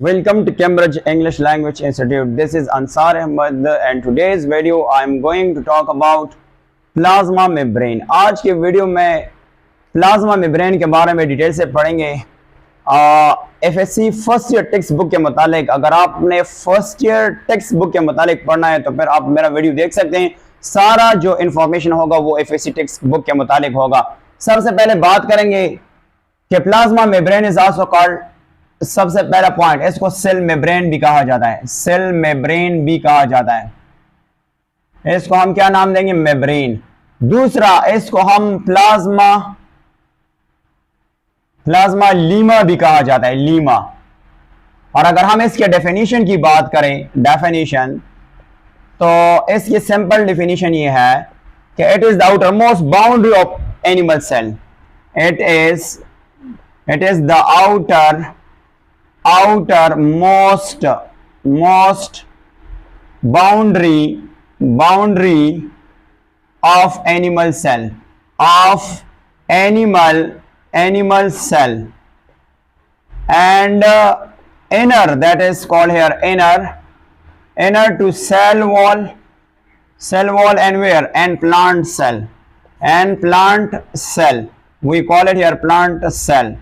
Welcome to Cambridge English Language Institute. This is Ansar Ahmed and today's video I am going to talk about plasma membrane. आज के video में plasma membrane के बारे में detail से पढ़ेंगे। FSc first year text book के मुतालिक अगर आपने फर्स्ट ईयर टेक्स्ट बुक के मुतालिक पढ़ना है तो फिर आप मेरा वीडियो देख सकते हैं। सारा जो इन्फॉर्मेशन होगा वो एफएससी टेक्स्ट बुक के मुतालिक होगा। सबसे पहले बात करेंगे कि plasma membrane is also called, सबसे पहला पॉइंट, इसको सेल मेम्ब्रेन भी कहा जाता है। सेल मेम्ब्रेन भी कहा जाता है। इसको हम क्या नाम देंगे? मेम्ब्रेन। दूसरा, इसको हम प्लाज्मा लीमा भी कहा जाता है, लीमा। और अगर हम इसके डेफिनेशन की बात करें, डेफिनेशन, तो इसकी सिंपल डेफिनेशन ये है कि it is the outermost boundary of animal cell. It is the outermost boundary of animal cell, animal cell, and inner, that is called here inner to cell wall, and where, and plant cell, we call it here plant cell।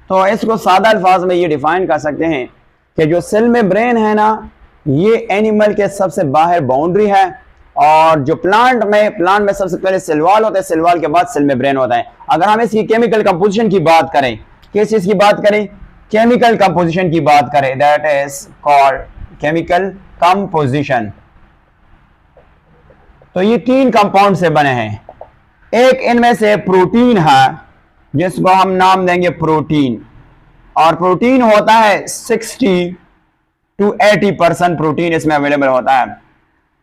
तो इसको सादा अल्फाज में ये define कर सकते हैं कि जो सेल मेम्ब्रेन है ना, ये एनिमल के सबसे बाहर बाउंड्री है, और जो प्लांट में सबसे पहले सेल वॉल होता है, सेल वॉल के बाद सेल मेम्ब्रेन होता है। अगर हम इसकी केमिकल कंपोजिशन की बात करें, किस चीज की बात करें? केमिकल कंपोजिशन की बात करें, that is called chemical composition. तो ये 3 कंपाउंड से बने हैं। एक इनमें से प्रोटीन है जिसको हम नाम देंगे प्रोटीन, और प्रोटीन होता है 60 to 80% प्रोटीन इसमें अवेलेबल होता है।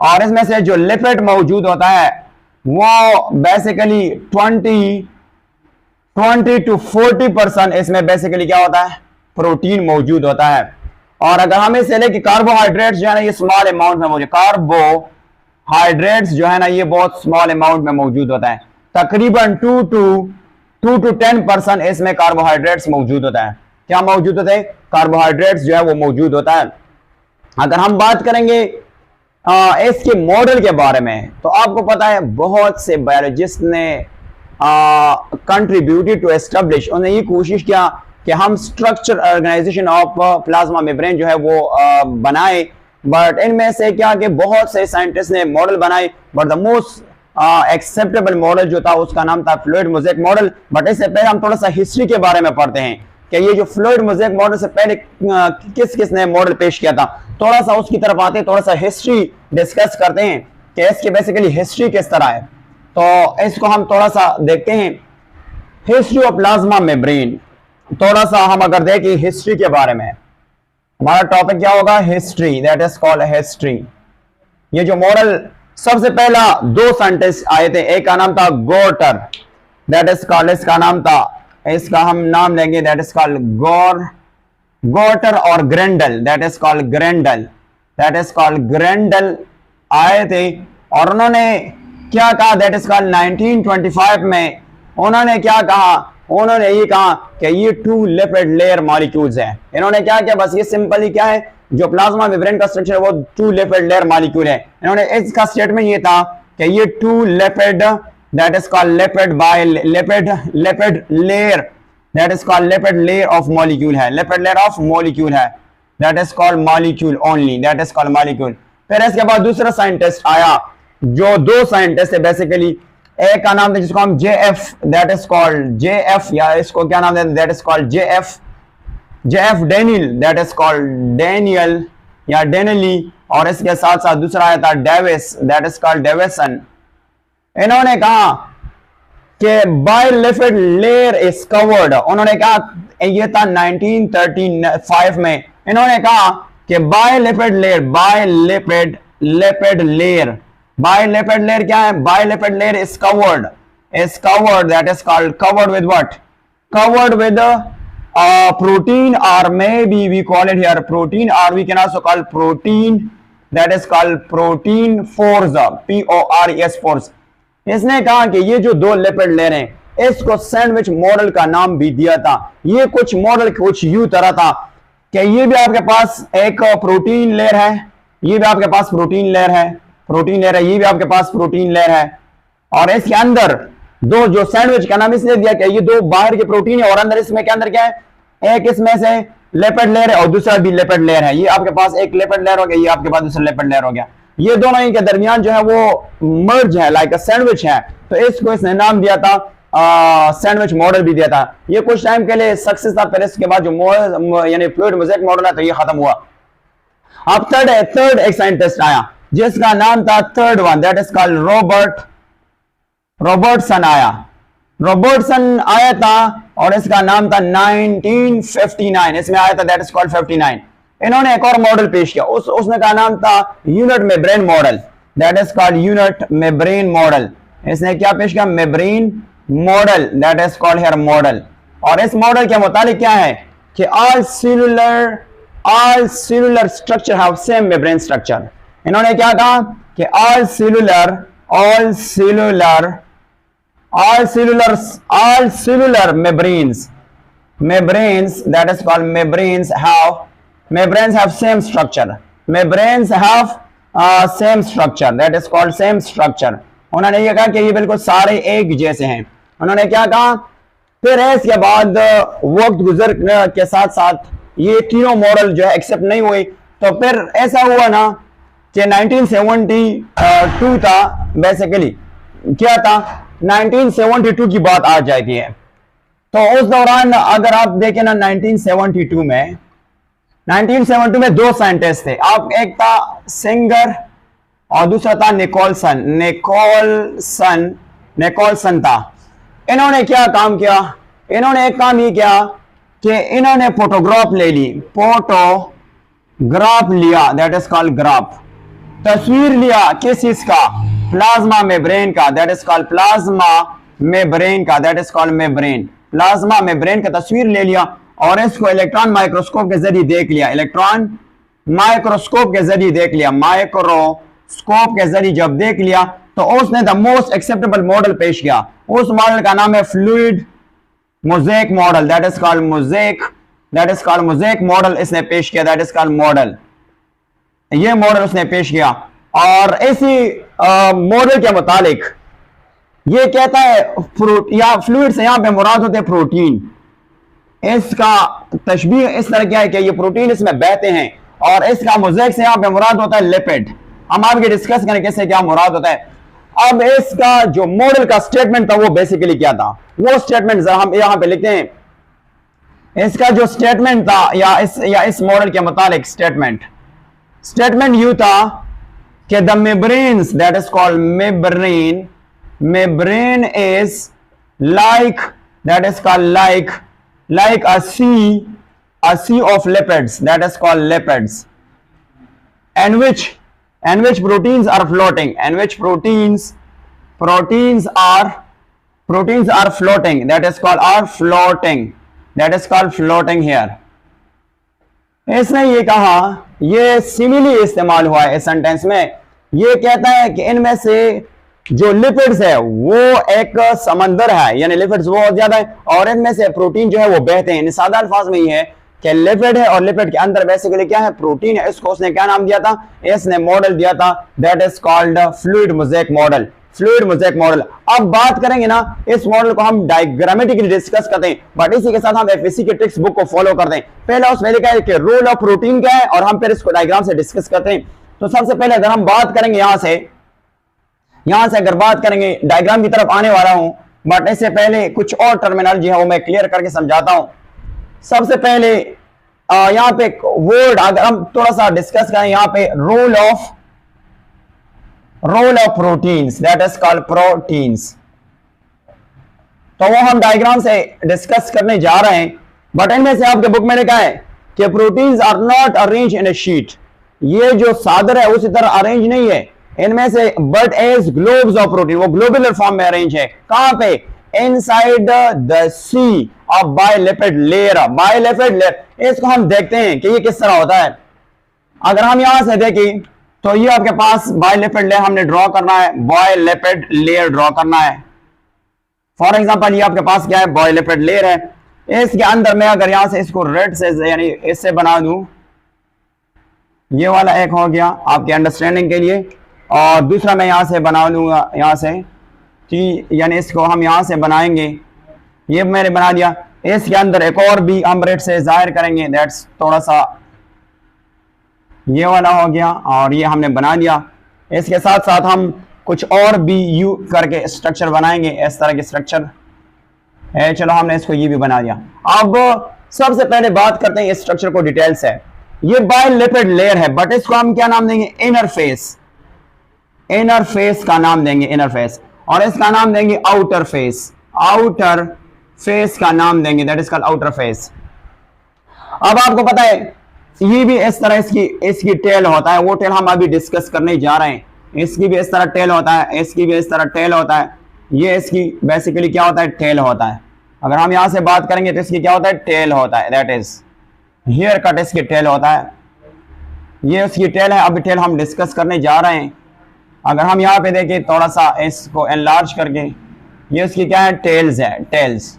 और इसमें से जो लिपिड मौजूद होता है वो बेसिकली 20 to 40% इसमें बेसिकली क्या होता है? प्रोटीन मौजूद होता है। और अगर हम इसे लेके कार्बोहाइड्रेट्स जो है ना, ये स्मॉल अमाउंट में मौजूद, कार्बोहाइड्रेट्स जो है ना, ये बहुत स्मॉल अमाउंट में मौजूद होता है। तकरीबन 2 to 10% इसमें कार्बोहाइड्रेट्स मौजूद होता है। क्या मौजूद होता है? कार्बोहाइड्रेट्स जो है वो मौजूद होता है। अगर हम बात करेंगे इसके मॉडल के बारे में, तो आपको पता है बहुत से बायोलॉजिस्ट ने कंट्रीब्यूटेड टू एस्टेब्लिश, उन्होंने ये कोशिश किया कि हम structure organisation of plasma membrane जो है वो बनाए। बट इनमें से क्या कि बहुत से साइंटिस्ट ने मॉडल बनाए, but the most acceptable model जो था उसका नाम था फ्लूइड मोज़ेक मॉडल। बट इससे पहले हम थोड़ा सा हिस्ट्री के बारे में पढ़ते हैं कि ये जो फ्लूइड मोज़ेक मॉडल से पहले किस ने मॉडल पेश किया था। थोड़ा सा उसकी तरफ आते हैं, थोड़ा सा हिस्ट्री डिस्कस करते हैं कि इसकी बेसिकली हिस्ट्री किस तरह है। तो इसको हम थोड़ा सा देखते हैं, हिस्ट्री ऑफ प्लाज्मा मेम्ब्रेन। थोड़ा सा हम अगर देखें हिस्ट्री के बारे में, हमारा टॉपिक क्या होगा? History, that is called history. ये जो मॉडल, सबसे पहला 2 साइंटिस्ट आए थे, एक का नाम था गोटर, दैट इज कॉल्ड, इसका नाम था, इसका हम नाम लेंगे, दैट इज कॉल्ड गोटर, और ग्रेंडल, दैट इज कॉल्ड ग्रेंडल आए थे। और उन्होंने क्या कहा? दैट इज कॉल्ड 1925 में उन्होंने क्या कहा? उन्होंने ये कहा कि ये 2 लिपिड लेयर मॉलिक्यूल्स हैं। इन्होंने क्या किया? बस ये सिंपली क्या है, जो प्लाज्मा मेम्ब्रेन का स्ट्रक्चर है वो 2 लिपिड लेयर मॉलिक्यूल है। इन्होंने इसका स्टेटमेंट ये था कि ये 2 lipid, that is called lipid layer, that is called lipid layer of molecule है, लिपिड लेयर ऑफ मॉलिक्यूल है, that is called molecule only, that is called molecule. फिर इसके बाद दूसरा साइंटिस्ट आया, जो 2 साइंटिस्ट है बेसिकली, एक का नाम था जिसको हम JF, that is called JF, या इसको क्या नाम देते हैं? That is called JF Daniel, that is called Daniel या डेनली। और इसके साथ साथ दूसरा आया था Davis, that is called Davson. इन्होंने कहा कि बायलिपिड लेयर इज कवर्ड, उन्होंने कहा, ये था 1935 में, इन्होंने कहा कि बायलिपिड लेयर क्या है? Bilipid layer is covered, that is called covered with what? Covered with protein, or maybe we call it here protein, or we can also call protein, that is called protein force, PORES force। इसने कहा कि ये जो 2 lipid layer हैं इसको sandwich model का नाम भी दिया था। ये कुछ मॉडल कुछ यूं तरह था कि ये भी आपके पास एक प्रोटीन लेयर है, ये भी आपके पास प्रोटीन लेयर है, प्रोटीन लेयर है, ये भी आपके पास प्रोटीन लेयर है, और इसके अंदर दो जो सैंडविच का नाम इसलिए दिया कि ये दो बाहर के प्रोटीन है और अंदर इसमें के अंदर क्या है, एक इसमें से लिपिड लेयर है और दूसरा भी लिपिड लेयर है। ये आपके पास एक लिपिड लेयर हो गया, ये आपके पास दूसरा लिपिड लेयर हो गया। ये दोनों इनके दरमियान जो है वो मर्ज है, लाइक सैंडविच है, तो इसको इसने नाम दिया था सैंडविच मॉडल भी दिया था। ये कुछ टाइम के लिए सक्सेस था, फिर इसके बाद जो मॉडल यानी फ्लूइड मोज़ेक मॉडल है तो ये खत्म हुआ। अब थर्ड एक साइंटिस्ट आया जिसका नाम था third one, that is called Robertson आया। रॉबर्टसन आया था और इसका नाम था 1959, इसमें आया था, दैट इज कॉल्ड 59। इन्होंने एक और मॉडल पेश किया, उसने का नाम था unit membrane model, that is called unit membrane model. इसने क्या पेश किया, membrane model, that is called here model. और इस मॉडल के मुताबिक क्या है कि all cellular structure have same membrane structure. इन्होंने क्या कहा कि all cellular membranes that is called membranes have same structure, membranes have same structure, that is called same structure। उन्होंने ये कहा कि ये बिल्कुल सारे एक जैसे हैं। उन्होंने क्या कहा, फिर इसके बाद वक्त गुजर के साथ साथ ये तीनों मॉडल जो है एक्सेप्ट नहीं हुई, तो फिर ऐसा हुआ ना कि 1972 था, बेसिकली क्या था, 1972 की बात आ जाती है। तो उस दौरान अगर आप देखें ना 1972 में दो साइंटिस्ट थे, आप एक था सिंगर और दूसरा था निकोलसन था। इन्होंने क्या काम किया, इन्होंने एक काम ये किया कि इन्होंने फोटोग्राफ लिया, दैट इज कॉल्ड ग्राफ, तस्वीर लिया किस चीज का, प्लाज्मा मेम्ब्रेन का, that is called plasma membrane का, that is called membrane, plasma membrane का तस्वीर ले लिया और इसको इलेक्ट्रॉन माइक्रोस्कोप के जरिए देख लिया, इलेक्ट्रॉन माइक्रोस्कोप के जरिए देख लिया, माइक्रोस्कोप के जरिए जब देख लिया तो उसने द मोस्ट एक्सेप्टेबल मॉडल पेश किया। उस मॉडल का नाम है fluid mosaic model, that is called mosaic model इसने पेश किया, दैट इज कॉल्ड मॉडल, ये मॉडल उसने पेश किया। और इसी मॉडल के मुताबिक ये कहता है या फ्लूइड से यहां पे मुराद होते हैं प्रोटीन। इसका तशबीह इस तरह क्या है कि ये प्रोटीन इसमें बहते हैं, और इसका मोज़ेक से यहां पे मुराद होता है लिपिड। हम आगे डिस्कस करें कैसे क्या मुराद होता है। अब इसका जो मॉडल का स्टेटमेंट था वो बेसिकली क्या था, वो स्टेटमेंट हम यहां पे लिखते हैं। इसका जो स्टेटमेंट था या इस मॉडल के मुताबिक स्टेटमेंट यू था कि the membranes that is called membrane is like, that is called like a sea of lipids, that is called lipids, and which proteins are floating, and which proteins are floating, that is called floating here। इसने ये कहा, ये simile इस्तेमाल हुआ है इस sentence में। ये कहता है कि इनमें से जो लिपिड्स है वो एक समंदर है, यानी लिपिड्स बहुत ज्यादा है, और इनमें से प्रोटीन जो है वो बहते हैं। सादा अल्फाज में ये है कि लिपिड है और लिपिड के अंदर बेसिकली क्या है, प्रोटीन है। इसको उसने क्या नाम दिया था, इसने मॉडल दिया था, that is called fluid mosaic model, fluid mosaic model. अब बात करेंगे ना, इस मॉडल को हम डायग्रामेटिकली डिस्कस करते हैं, बट इसी के साथ हम एफएससी के टेक्स्ट बुक को फॉलो करते हैं। पहला उसमें लिखा है कि रोल ऑफ प्रोटीन क्या है, और हम फिर इसको डायग्राम से डिस्कस करते हैं। तो सबसे पहले अगर हम बात करेंगे यहां से अगर बात करेंगे, डायग्राम की तरफ आने वाला हूं, बट इससे पहले कुछ और टर्मिनोलॉजी है वो मैं क्लियर करके समझाता हूं। सबसे पहले यहां पे वर्ड अगर हम थोड़ा सा डिस्कस करें, यहां पे role of proteins, that is called proteins, तो वो हम डायग्राम से डिस्कस करने जा रहे हैं। बट इनमें से आपके बुक में लिखा है कि proteins are not arrange in a sheet, ये जो सादर है उसी तरह अरेंज नहीं है इनमें से, but as globes of protein, वो ग्लोबुलर फॉर्म में अरेंज है। कहां पे, inside the sea of bilipid layer, bilipid layer. इसको हम देखते हैं कि ये किस तरह होता है। अगर हम यहां से देखें तो ये आपके पास बायलिपिड लेयर हमने ड्रॉ करना है, बायलिपिड लेयर ड्रॉ करना है। फॉर एग्जांपल ये आपके पास क्या है, बायलिपिड लेयर है। इसके अंदर मैं अगर यहां से इसको रेड से यानी इससे बना दूं, ये वाला एक हो गया आपके अंडरस्टैंडिंग के लिए, और दूसरा मैं यहां से बना लूंगा यहां से कि यानी इसको हम यहां से बनाएंगे, ये मैंने बना दिया। इसके अंदर एक और भी हम रेड से जाहिर करेंगे, दैट्स थोड़ा सा ये वाला हो गया और ये हमने बना दिया। इसके साथ साथ हम कुछ और भी यू करके स्ट्रक्चर बनाएंगे, इस तरह के स्ट्रक्चर है। चलो हमने इसको ये भी बना दिया। अब सबसे पहले बात करते हैं इस स्ट्रक्चर को डिटेल से। ये बाइलिपिड लेयर है, बट इसको हम क्या नाम देंगे? Inner face. इनर फेस का नाम देंगे इनर फेस, और इसका नाम देंगे आउटर फेस। आउटर फेस का नाम देंगे, that is called outer face. अब आपको पता है ये भी इस तरह इसकी टेल होता है, वो टेल हम अभी डिस्कस करने जा रहे हैं। इसकी भी इस तरह टेल होता है, इसकी भी इस तरह टेल होता है। ये इसकी बेसिकली क्या होता है? टेल होता है। अगर हम यहां से बात करेंगे तो इसकी क्या होता है? टेल होता है, दैट इज हेयर कट इसकी टेल होता है। ये उसकी टेल है, अभी टेल हम डिस्कस करने जा रहे हैं। अगर हम यहाँ पे देखें थोड़ा सा इसको एनलार्ज करके, ये उसकी क्या है? टेल्स है, टेल्स।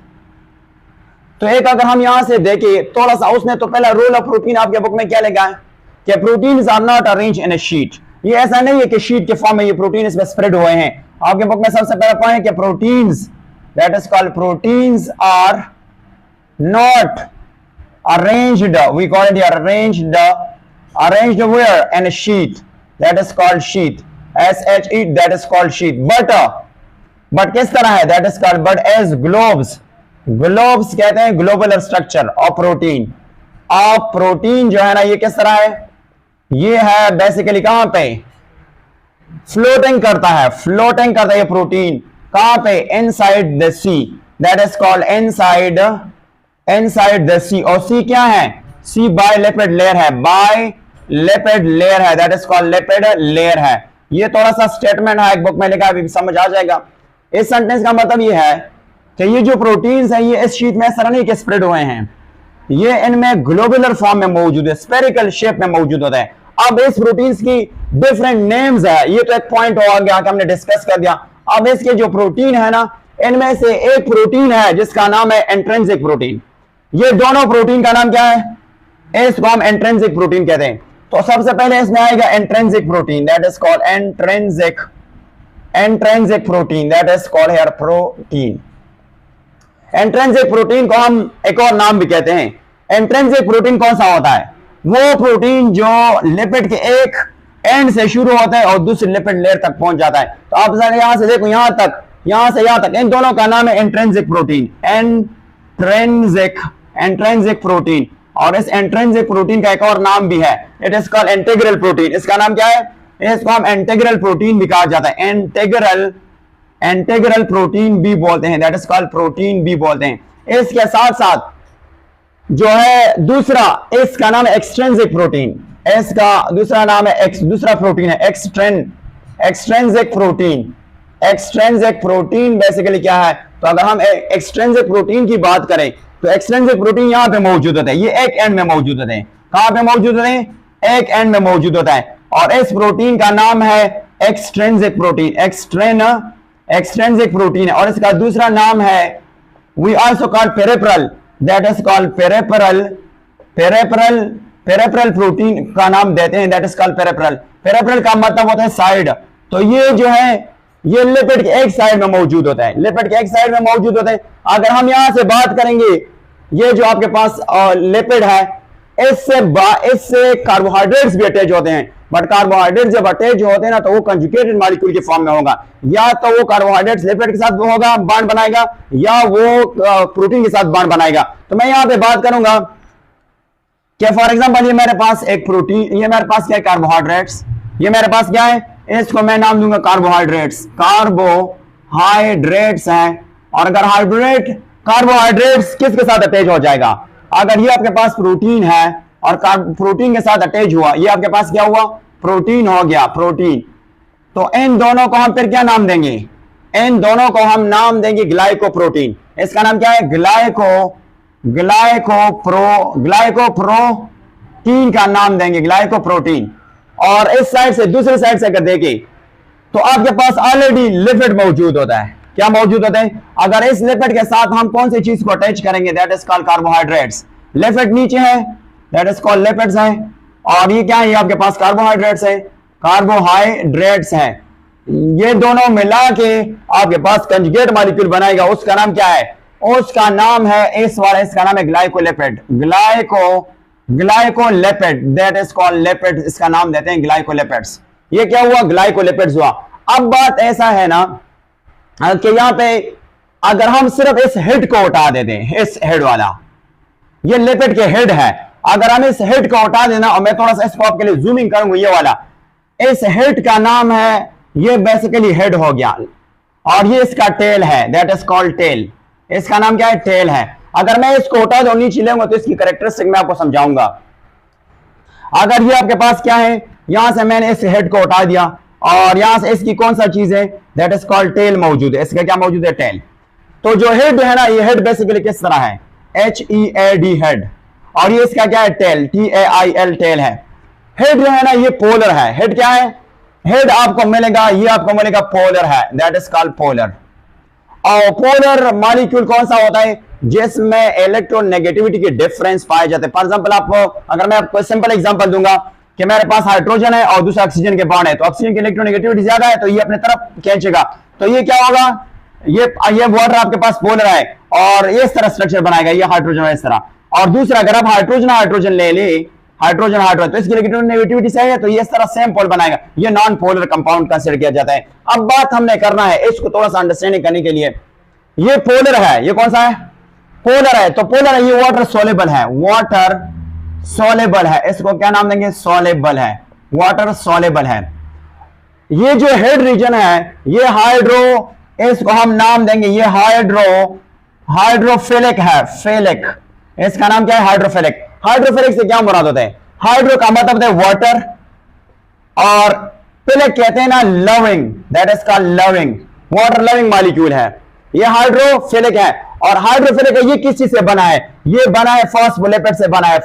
तो एक अगर हम यहां से देखें थोड़ा सा, उसने तो पहला रूल ऑफ प्रोटीन आपके बुक में क्या लिखा है कि proteins are not arrange in a sheet. ये ऐसा नहीं है कि शीट के फॉर्म में ये प्रोटीन इसमें स्प्रेड हुए हैं। आपके बुक में सबसे पहला पॉइंट है कि proteins, that is called proteins are not arranged, we call it arranged where? In a sheet, that is called sheet, S-H-E, that is called sheet. But किस तरह है? That is called but as globes. Globes कहते हैं globular structure of protein. अब protein जो है ना, ये किस तरह है? ये है बेसिकली कहां पे? फ्लोटिंग करता है, फ्लोटिंग करता है ये प्रोटीन। कहां पे? Inside the sea, that is called inside the sea. और सी क्या है? सी बाइलिपिड लेयर है, बाइलिपिड लेयर है, that is called lipid layer है। ये थोड़ा सा स्टेटमेंट है, एक बुक में लिखा है, अभी समझ आ जाएगा। इस सेंटेंस का मतलब ये है कि ये जो प्रोटीन्स हैं ये इस शीट में इस तरह नहीं कि स्प्रेड हुए हैं, ये इनमें ग्लोबुलर फॉर्म में मौजूद है, स्फेरिकल शेप में मौजूद होता है। अब इस प्रोटीन्स की डिफरेंट नेम्स है, ये तो एक पॉइंट हो गया कि हमने डिस्कस कर दिया। अब इसके जो प्रोटीन है ना, इनमें से एक प्रोटीन है जिसका नाम है इंट्रिंसिक प्रोटीन। ये दोनों प्रोटीन का नाम क्या है? इसको हम इंट्रिंसिक प्रोटीन कहते हैं। तो सबसे पहले इसमें आएगा intrinsic protein, that is called intrinsic protein, that is called here protein. Intrinsic protein को हम एक और नाम भी कहते हैं। इंट्रिंसिक प्रोटीन कौन सा होता है? वो प्रोटीन जो लिपिड के एक एंड से शुरू होता है और दूसरी लिपिड लेयर तक पहुंच जाता है। तो आप यहां से देखो, यहां तक, यहां से यहां तक, इन दोनों का नाम है इंट्रिंसिक प्रोटीन, इंट्रिंसिक प्रोटीन। और इस इंट्रिंसिक प्रोटीन का एक और नाम भी है, it is called integral protein. इसका नाम क्या है? इसको हम इंटीग्रल प्रोटीन भी कहा जाता है, इंटीग्रल प्रोटीन भी बोलते हैं, दैट इज कॉल्ड प्रोटीन भी बोलते हैं। इसके साथ साथ जो है दूसरा, इसका नाम है एक्सट्रिंसिक प्रोटीन। इसका दूसरा नाम है दूसरा प्रोटीन है extrinsic protein. Extrinsic protein basically क्या है? तो अगर हम एक्सट्रिंसिक प्रोटीन की बात करें तो एक्सट्रिंसिक प्रोटीन यहां पे मौजूद होता है, ये एक एंड में मौजूद होते हैं। कहां पे मौजूद होते हैं? एक एंड में मौजूद होता है। और इस प्रोटीन का नाम है एक्सट्रिंसिक प्रोटीन, एक्सट्रिंसिक प्रोटीन है। और इसका दूसरा नाम है, we also call peripheral, that is called peripheral protein का नाम देते हैं, that is called peripheral. Peripheral का मतलब होता है साइड। तो ये जो है ये लिपिड के एक साइड में मौजूद होता है, लिपिड के एक साइड में मौजूद होता है। अगर हम यहां से बात करेंगे, ये जो आपके पास लिपिड है, इससे कार्बोहाइड्रेट्स भी अटैच होते हैं। बट कार्बोहाइड्रेट जब अटैच होते हैं ना, तो वो कंजुगेटेड मॉलिक्यूल के फॉर्म में होगा। या तो वो कार्बोहाइड्रेट्स लिपिड के साथ होगा, बॉन्ड बनाएगा, या वो प्रोटीन के साथ बॉन्ड बनाएगा। तो मैं यहां पे बात करूंगा कि फॉर एग्जांपल ये मेरे पास एक प्रोटीन, ये मेरे पास क्या है? कार्बोहाइड्रेट्स। ये मेरे पास क्या है? इसको मैं नाम दूंगा कार्बोहाइड्रेट्स, कार्बोहाइड्रेट्स हैं। और अगर कार्बोहाइड्रेट्स किसके साथ अटैच हो जाएगा? अगर ये आपके पास प्रोटीन है और प्रोटीन के साथ अटैच हुआ, ये आपके पास क्या हुआ? प्रोटीन हो गया, प्रोटीन। तो इन दोनों को हम फिर क्या नाम देंगे? इन दोनों को हम नाम देंगे ग्लाइकोप्रोटीन। इसका नाम क्या है? ग्लाइकोप्रोटीन का नाम देंगे, ग्लाइकोप्रोटीन। और इस साइड से दूसरी साइड से अगर देखें तो आपके पास ऑलरेडी लिपिड मौजूद होता है। क्या मौजूद होते हैं। अगर इस लिपिड के साथ हम कौन सी चीज को अटैच करेंगे, that is called carbohydrates. Lipid नीचे है, दैट इज कॉल्ड लिपिड्स है, और ये क्या है, ये आपके पास कार्बोहाइड्रेट्स है, कार्बोहाइड्रेट्स है। ये दोनों मिला के आपके पास कंजुगेट मॉलिक्यूल बनाएगा, उसका नाम क्या है, उसका नाम है इस वाला, इसका नाम है glycolipid, glycolipid, that is called lipid, इसका नाम देते हैं ग्लाइकोलिपिड्स। ये क्या हुआ, ग्लाइकोलिपिड्स हुआ। अब बात ऐसा है ना कि यहां पे अगर हम सिर्फ इस हेड को उठा देते हैं, इस हेड वाला, ये लिपिड के हेड है, अगर हम इस हेड को उठा देना, और मैं थोड़ा सा इसको आपके लिए जूमिंग करूंगा, ये वाला, इस हेड का नाम है, ये बेसिकली हेड हो गया, और ये इसका टेल है, दैट इज कॉल्ड टेल, इसका नाम क्या है, टेल है। अगर मैं इसको उठा दूं नीचे लेंगे तो इसकी कैरेक्टरिस्टिक मैं आपको समझाऊंगा। अगर ये आपके पास क्या है, यहां से मैंने इस हेड को उठा दिया, और यहां से इसकी कौन सा चीज है, दैट इज कॉल्ड टेल मौजूद है, इसका क्या मौजूद है, टेल। तो जो हेड है ना, ये हेड बेसिकली किस तरह है, HEAD हेड, और ये इसका क्या है, टेल, TAIL टेल है। हेड जो है ना ये पोलर है, हेड क्या है, हेड आपको मिलेगा, ये आपको मिलेगा पोलर है, दैट इज कॉल्ड पोलर। और पोलर मॉलिक्यूल कौन सा होता है, जिसमें इलेक्ट्रोनेगेटिविटी के डिफरेंस पाए जाते हैं। फॉर एग्जांपल आपको, अगर मैं आपको सिंपल एग्जांपल दूंगा कि मेरे पास हाइड्रोजन है और दूसरा ऑक्सीजन के बॉन्ड है, तो ऑक्सीजन की इलेक्ट्रोनेगेटिविटी ज्यादा है तो ये अपने तरफ खींचेगा, तो ये क्या होगा, ये वाटर आपके पास पोलर है और ये इस तरह स्ट्रक्चर बनाएगा, ये हाइड्रोजन है इस तरह। और दूसरा अगर आप हाइड्रोजन ले ली, हाइड्रोजन तो इसकी इलेक्ट्रोनेगेटिविटी सही है तो ये इस तरह सेम पोल बनाएगा, ये नॉन पोलर कंपाउंड कंसीडर किया जाता है। अब बात हमने करना है इसको थोड़ा सा अंडरस्टैंडिंग करने के लिए, ये पोलर है, ये कौन सा है, पोलर है, तो पोलर है, ये वाटर सोलेबल है, वाटर सोलेबल है, इसको क्या नाम देंगे, सोलेबल है, वाटर सोलेबल है। ये जो हेड रीजन है ये हाइड्रो, इसको हम नाम देंगे, ये हाइड्रोफिलिक है, फिलिक, इसका नाम क्या है, हाइड्रोफिलिक। हाइड्रोफिलिक से क्या मुराद होता है, हाइड्रो का मतलब है वाटर, और फिलिक कहते हैं ना loving, that is called loving, water loving molecule है, ये हाइड्रोफिलिक है। और हाइड्रोफिलिक है, ये किस चीज से बना है, ये बना है फॉस्फोलिपिड से बना है,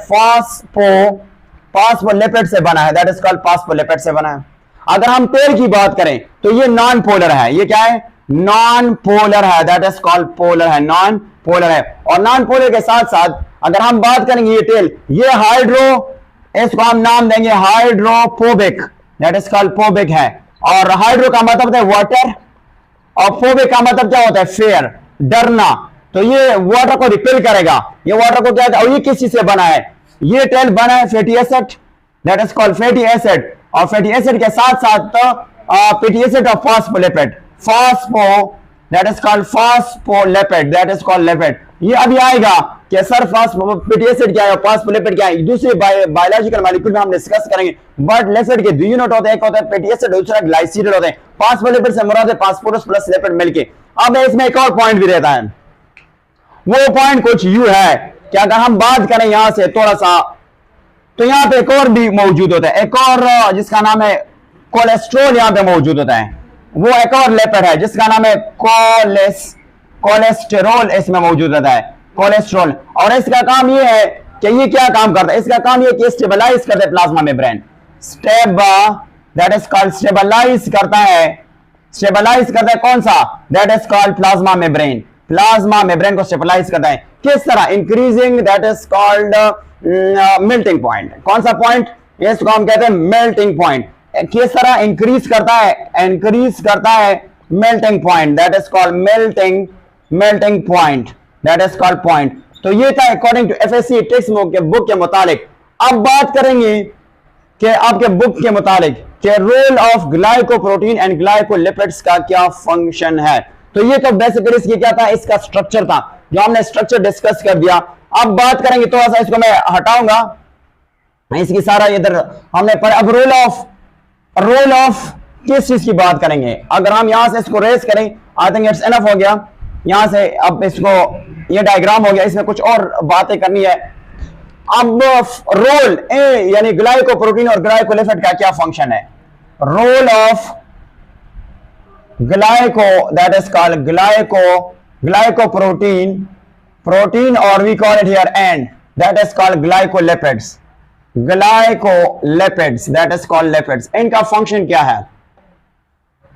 फॉस्फोलिपिड से बना है, दैट इज कॉल्ड फॉस्फोलिपिड से बना है। अगर हम तेल की बात करें तो ये नॉन पोलर है, ये क्या है, नॉन पोलर है, दैट इज कॉल्ड पोलर है, नॉन पोलर है। और नॉन पोलर के साथ साथ अगर हम बात करेंगे ये तेल, ये हाइड्रो, इसको हम नाम देंगे hydrophobic, that is called phobic है। और हाइड्रो का मतलब है वाटर, और फोबिक का मतलब क्या होता है, फेयर, डरना, तो ये वाटर को रिपेल करेगा, ये वाटर को क्या, और ये किस चीज से बना है, ये तेल बना है fatty acid, that is called fatty acid, और फैटी एसिड के साथ साथ fatty acid of phospholipid, that is called phospholipid, that is called lipid. ये अभी आएगा कि सर फैटी एसिड क्या है, फॉस्फोलिपिड क्या है, दूसरे बायोलॉजिकल मॉलिक्यूल में हम डिस्कस करेंगे। बट लिपिड के दो यूनिट होते हैं, एक होता है फैटी एसिड, दूसरा ग्लाइसिड होते हैं। फॉस्फोलिपिड से मुराद है फास्फोरस प्लस लिपिड मिलके। अब इसमें एक और पॉइंट भी रहता है, वो पॉइंट कुछ यू है कि अगर हम बात करें यहां से थोड़ा सा, तो यहां पे एक और भी मौजूद होता है, एक और जिसका नाम है कोलेस्ट्रॉल, यहां पे मौजूद होता है, वो एक और लिपिड है जिसका नाम है कोलेस्टेरॉल, इसमें मौजूद होता है कोलेस्ट्रॉल। और इसका काम ये है कि ये क्या काम करता है, इसका काम ये कि स्टेबलाइज करता है plasma membrane, that is called stabilise करता है, स्टेबलाइज करता है कौन सा, that is called plasma membrane, plasma membrane को स्टेबलाइज करता है। किस तरह, increasing, that is called melting point, कौन सा पॉइंट, इसको हम कहते हैं मेल्टिंग पॉइंट। किस तरह इंक्रीज करता है, इंक्रीज करता है melting point, that is called melting point, that is called point. तो ये था according to FSC textbook के मुतालिक। अब बात करेंगे कि आपके बुक के मुतालिक कि role of glycoprotein and glycolipids का क्या फंक्शन है। तो ये तो बेसिकली इसकी क्या था, इसका स्ट्रक्चर था, जो हमने स्ट्रक्चर डिस्कस कर दिया। अब बात करेंगे, थोड़ा सा इसको मैं हटाऊंगा, इसकी सारा इधर हमने पढ़ा। अब रोल ऑफ किस चीज की बात करेंगे, अगर हम यहां से इसको रेस करें, आई थिंक इट्स इनफ हो गया यहां से। अब इसको, ये डायग्राम हो गया, इसमें कुछ और बातें करनी है। अब रोल ए यानी ग्लाइकोप्रोटीन और ग्लाइकोलिपिड का क्या फंक्शन है, role of glyco, that is called glycoprotein, protein, और we call it here and, that is called glycolipids, that is called lipids. इनका फंक्शन क्या है,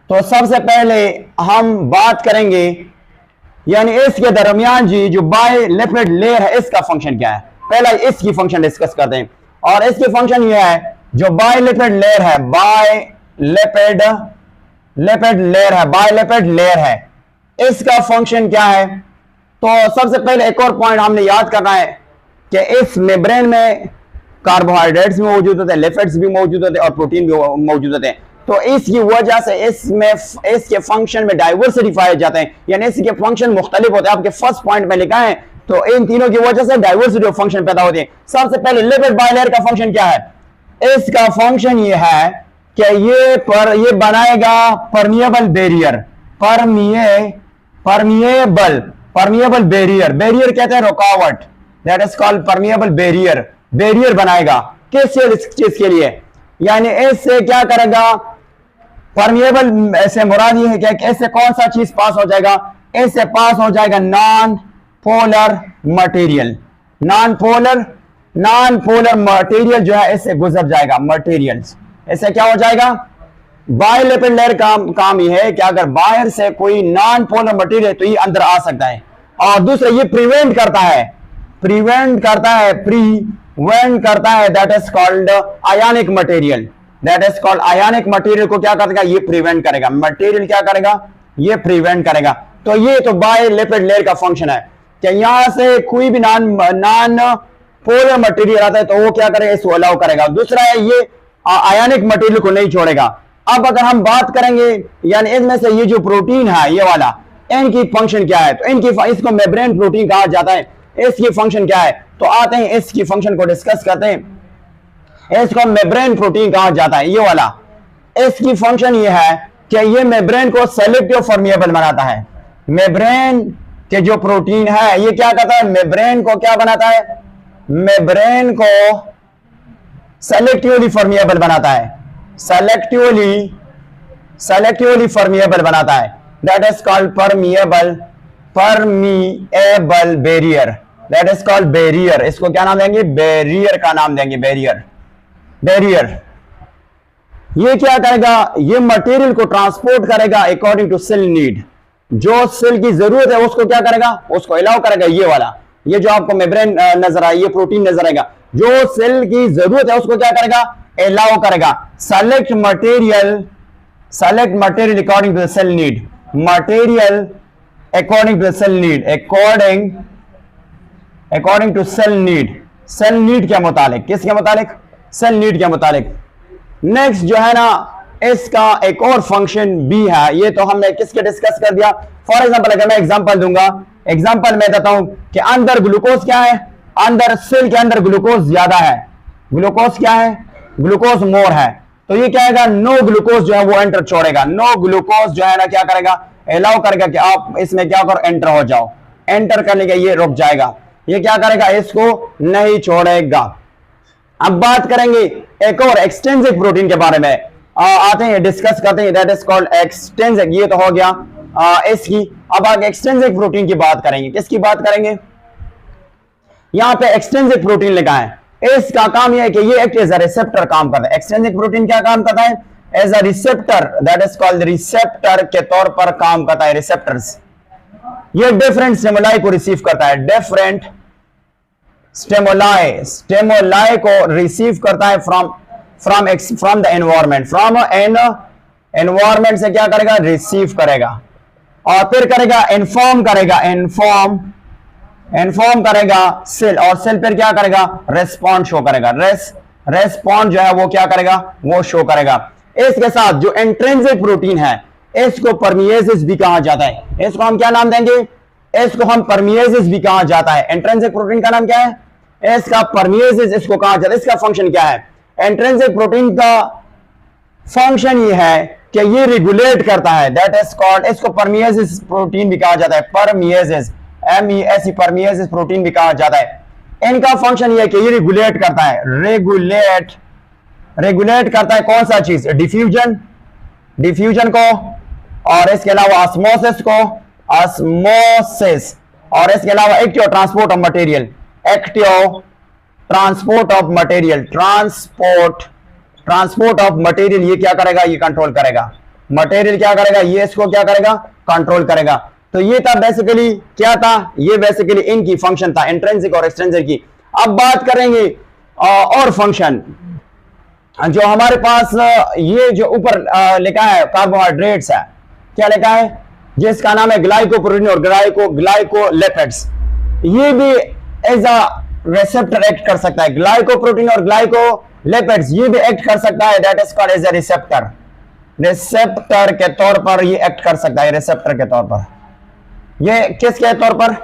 तो सबसे पहले हम बात करेंगे यानी इसके दरमियान जी जो बाय लिपिड लेयर है इसका फंक्शन क्या है। पहला इसकी फंक्शन डिस्कस करते हैं और इसकी फंक्शन ये है जो बाय लिपिड लेयर है, बाय लिपिड लेयर है, बाय लिपिड लेयर है, इसका फंक्शन क्या है। तो सबसे पहले एक और पॉइंट हमने याद करना है कि इस मेम्ब्रेन में कार्बोहाइड्रेट्स भी मौजूद होते हैं, लिपिड्स भी मौजूद होते हैं और प्रोटीन भी मौजूद होते हैं। तो इसकी वजह से इसमें इसके फंक्शन में डाइवर्सिटी पाए जाते हैं, यानी इसके फंक्शन मुख्तलिफ होते हैं। आपके फर्स्ट पॉइंट में लिखा है तो इन तीनों की वजह से डाइवर्सिटी ऑफ फंक्शन पैदा होती है। सबसे पहले लिपिड बायलेयर का फंक्शन क्या है, इसका फंक्शन ये है कि ये बनाएगा परमिएबल बैरियर, परमिएबल बैरियर कहते हैं रुकावट, that is called permeable barrier बनाएगा। किस चीज के लिए, यानी इससे क्या करेगा, परमिएबल से मुराद ये है कि इससे कौन सा चीज पास हो जाएगा, इससे पास हो जाएगा non polar material, non polar material जो है इससे गुजर जाएगा। मटेरियल्स इससे क्या हो जाएगा, बायलिपिड लेयर का काम ये है कि अगर बाहर से कोई नॉन पोलर मटेरियल तो ये अंदर आ सकता है। और दूसरा ये प्रिवेंट करता है, that is called ionic material, को क्या करेगा, ये प्रिवेंट करेगा। मटेरियल क्या करेगा, ये प्रिवेंट करेगा। तो ये तो बायलिपिड लेयर का फंक्शन है कि यहां से कोई भी नॉन पोलर मटेरियल आता है तो वो क्या करेगा, इसको अलाउ करेगा। दूसरा है ये आयनिक मटेरियल को नहीं छोड़ेगा। अब अगर हम बात करेंगे यानी इनमें से ये जो प्रोटीन है ये वाला, इनकी फंक्शन क्या है, तो इसको मेम्ब्रेन प्रोटीन कहा जाता है। इसकी फंक्शन क्या है, तो आते हैं इसकी फंक्शन को डिस्कस करते हैं। इसको मेम्ब्रेन प्रोटीन कहा जाता है ये वाला। इसकी फंक्शन ये है कि ये मेम्ब्रेन को सेलेक्टिव परमिएबल बनाता है। मेम्ब्रेन के जो प्रोटीन है ये क्या करता है, मेम्ब्रेन को क्या बनाता है, मेम्ब्रेन को सेलेक्टिवली परमिएबल बनाता है, सेलेक्टिवली परमिएबल बनाता है। That is called permeable barrier, that is called barrier. इसको क्या नाम देंगे, बैरियर का नाम देंगे, बैरियर। ये क्या करेगा, ये मटेरियल को ट्रांसपोर्ट करेगा अकॉर्डिंग टू सेल नीड। जो सेल की जरूरत है उसको क्या करेगा, उसको अलाउ करेगा। ये वाला, ये जो आपको मेम्ब्रेन नजर आए, ये प्रोटीन नजर आएगा, जो सेल की जरूरत है उसको क्या करेगा, अलाउ करेगा। Select material according to the cell need, material according to the cell need, according to cell need के मुतालिक, किसके मुतालिक, सेल नीड के मुतालिक। नेक्स्ट जो है ना इसका एक और फंक्शन भी है, ये तो हमने किसके डिस्कस कर दिया। फॉर एग्जांपल अगर मैं एग्जांपल दूंगा, एग्जांपल मैं देता हूं कि अंदर ग्लूकोज क्या है, अंदर सेल के अंदर ग्लूकोज ज्यादा है, ग्लूकोज क्या है, ग्लूकोज मोर है। तो ये क्या है, नो ग्लूकोज जो है वो एंटर छोड़ेगा, नो ग्लूकोज जो है ना क्या करेगा, अलाउ करेगा कि आप इसमें क्या करो, एंटर हो जाओ। एंटर करने के ये रुक जाएगा, ये क्या करेगा, इसको नहीं छोड़ेगा। अब बात करेंगे एक और एक्सटेंसिव प्रोटीन के बारे में, आते हैं डिस्कस करते हैं। दैट इज कॉल्ड एक्सटेंसिव, ये तो हो गया इसकी। अब आगे एक्सटेंसिव प्रोटीन की बात करेंगे, किसकी बात करेंगे, यहां पे एक्सटेंसिव प्रोटीन लिखा है। इसका काम यह है कि ये एज अ रिसेप्टर काम करता है। एक्सटेंसिव प्रोटीन क्या काम करता है, as a receptor, that is called receptor के तौर पर काम करता है। रिसेप्टर्स, ये डिफरेंट स्टिमुलाई को रिसीव करता है, डिफरेंट स्टिमुलाई को रिसीव करता है from the environment, from an environment से क्या करेगा, रिसीव करेगा और फिर करेगा इन्फॉर्म करेगा सेल, और सेल फिर क्या करेगा, रेस्पॉन्ड शो करेगा। रेस्पॉन्ड जो है वो क्या करेगा, वो शो करेगा। इसके साथ जो इंट्रिंसिक प्रोटीन है इसको परमिएजेस भी कहा जाता है। इसको हम क्या नाम देंगे, इसको हम परमिएजेस भी कहा जाता है। इंट्रिंसिक प्रोटीन का नाम क्या है, इसका परमिएजेस इसको कहा जाता है। इसका फंक्शन क्या है, इंट्रिंसिक प्रोटीन का फंक्शन ये है कि ये रेगुलेट करता है, दैट इज कॉल्ड, इसको परमिएजेस प्रोटीन भी कहा जाता है, परमिएजेस, MES परमिएजेस प्रोटीन भी कहा जाता है। इनका फंक्शन ये है कि ये रेगुलेट करता है, रेगुलेट करता है कौन सा चीज, डिफ्यूजन को, और इसके अलावा ऑस्मोसिस को, और इसके अलावा active transport of material, transport of material ये क्या करेगा, ये कंट्रोल करेगा। मटेरियल क्या करेगा, ये इसको क्या करेगा, कंट्रोल करेगा। तो ये था बेसिकली, क्या था, ये बेसिकली इनकी फंक्शन था, इंट्रिंसिक और एक्सट्रिंसिक की। अब बात करेंगे और फंक्शन जो हमारे पास ये जो ऊपर लिखा है कार्बोहाइड्रेट्स है, क्या लिखा है, जिसका नाम है ग्लाइकोप्रोटीन और ग्लाइकोलिपिड्स। ये भी एज अ रिसेप्टर एक्ट कर सकता है, ग्लाइकोप्रोटीन और ग्लाइकोलिपिड्स ये भी एक्ट कर सकता है, that is called as a receptor. Receptor के तौर पर ये एक्ट कर सकता है, रिसेप्टर के तौर पर। ये किसके तौर पर,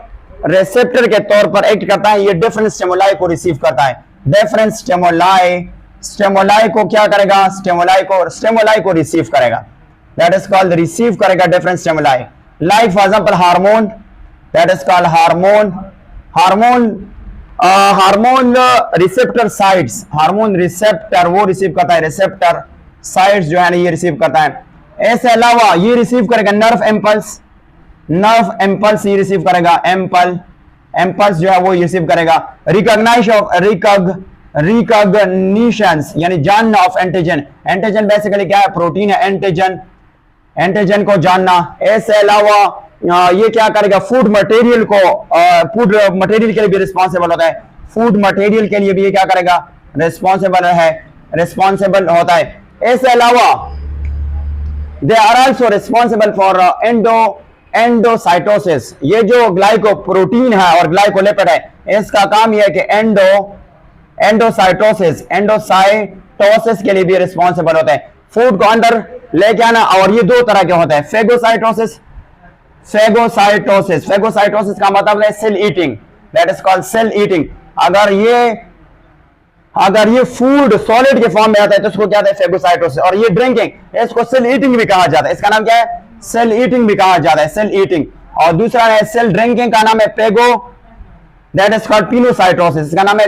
रिसेप्टर के तौर पर एक्ट करता है। ये डिफरेंट स्टिमुलाई को रिसीव करता है, डिफरेंट स्टिमुलाई को क्या करेगा, स्टिमुलाई को रिसीव करेगा, दैट इज कॉल्ड रिसीव करेगा different stimuli. Like for example hormone, that is called hormone receptor sites, hormone receptor वो रिसीव करता है, रिसेप्टर साइट्स जो है ना ये रिसीव करता है। इसके अलावा ये रिसीव करेगा नर्व इम्पल्स ये रिसीव करेगा, एम्पल्स जो है वो रिसीव करेगा। रिकॉग्निशंस यानी जानना ऑफ एंटीजन, एंटीजन बेसिकली क्या है, प्रोटीन है, एंटीजन को जानना। इसके अलावा ये क्या करेगा, फूड मटेरियल के लिए भी रिस्पॉन्सिबल होता है, फूड मटेरियल के लिए भी ये क्या करेगा, रिस्पॉन्सिबल होता है। इसके अलावा they are also responsible for endocytosis. ये जो ग्लाइकोप्रोटीन है और ग्लाइकोलिपिड है, इसका काम यह है कि एंडोसाइटोसिस के लिए भी रिस्पॉन्सिबल होता है, फूड को अंदर लेके आना। और ये दो तरह के होते हैं, फेगोसाइटोसिस का मतलब है cell eating, that is called cell eating. अगर ये फूड सॉलिड के फॉर्म में आता है तो इसको क्या कहते हैं, फेगोसाइटोसिस। और ये ड्रिंकिंग, इसको सेल ईटिंग भी कहा जाता है, इसका नाम क्या है, सेल ईटिंग भी कहा जाता है, सेल ईटिंग। और दूसरा है सेल ड्रिंकिंग, का नाम है पेगो, दैट इज कॉल्ड पिनोसाइटोसिस, इसका नाम है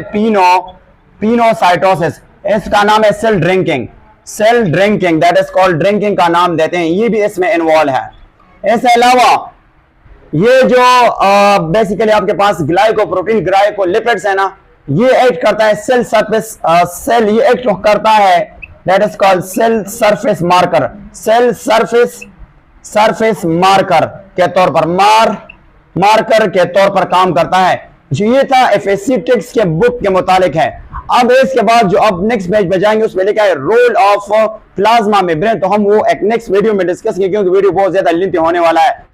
पिनोसाइटोसिस। इसका नाम है cell drinking, that is called drinking का नाम देते हैं, ये भी इसमें इन्वॉल्व है। इसके अलावा ये जो बेसिकली आपके पास ग्लाइकोप्रोटीन ग्लाइकोलिपिड्स है ना, ये एक्ट करता है सेल सरफेस, ये एक्ट करता है, that is called cell surface marker, surface marker के तौर पर, मार्कर के तौर पर काम करता है। ये था एफएससी-टेक्स के बुक के मुतालिक है। अब इसके बाद जो अब नेक्स्ट पेज पे जाएंगे उसमें लिखा है रोल ऑफ प्लाज्मा मेम्ब्रेन, तो हम वो एक नेक्स्ट वीडियो में डिस्कस करेंगे क्योंकि वीडियो बहुत ज्यादा लेंथी होने वाला है।